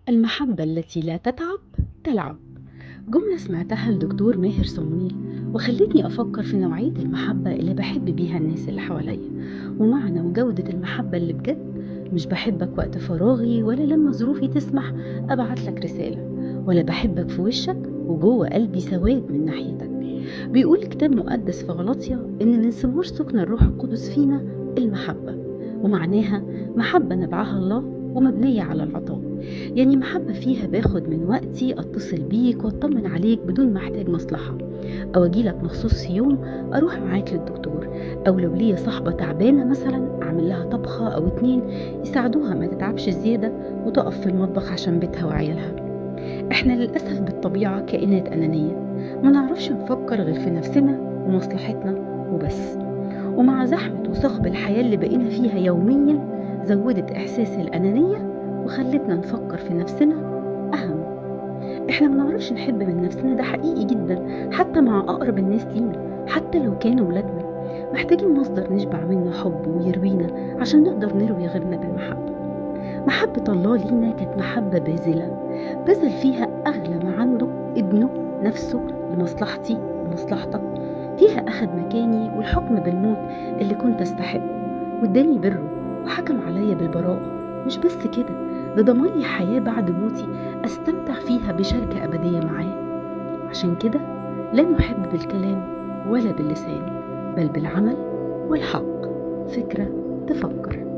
المحبة التي لا تتعب تلعب. جملة سمعتها لدكتور ماهر صمويل وخلتني أفكر في نوعية المحبة اللي بحب بيها الناس اللي حواليا، ومعنى وجودة المحبة اللي بجد. مش بحبك وقت فراغي ولا لما ظروفي تسمح أبعت لك رسالة، ولا بحبك في وشك وجوه قلبي سواد من ناحيتك. بيقول كتاب مقدس في غلاطيا إن من ثمار سكن الروح القدس فينا المحبة، ومعناها محبة نبعها الله ومبنية على العطاء. يعني محبة فيها باخد من وقتي أتصل بيك واطمن عليك بدون ما أحتاج مصلحة، أو أجيلك مخصوص في يوم أروح معاك للدكتور، أو لو ليا صاحبة تعبانة مثلا أعمل لها طبخة أو اتنين يساعدوها ما تتعبش زيادة وتقف في المطبخ عشان بيتها وعيالها. إحنا للأسف بالطبيعة كائنات أنانية، ما نعرفش نفكر غير في نفسنا ومصلحتنا وبس. ومع زحمة وصخب الحياة اللي بقينا فيها يوميا زودت إحساس الأنانية وخلتنا نفكر في نفسنا أهم. إحنا ما نعرفش نحب من نفسنا، ده حقيقي جدا، حتى مع أقرب الناس لينا، حتى لو كانوا ولادنا. محتاجين مصدر نشبع منه حب ويروينا عشان نقدر نروي غيرنا بالمحبة. محبة الله لينا كانت محبة باذلة، بذل فيها أغلى ما عنده، ابنه نفسه، لمصلحتي ومصلحتك. فيها أخد مكاني والحكم بالموت اللي كنت أستحقه، واداني بره وحكم عليا بالبراءة. مش بس كده، ده ضمني حياة بعد موتي أستمتع فيها بشركة أبدية معاه. عشان كده لا نحب بالكلام ولا باللسان، بل بالعمل والحق. فكرة تفكر.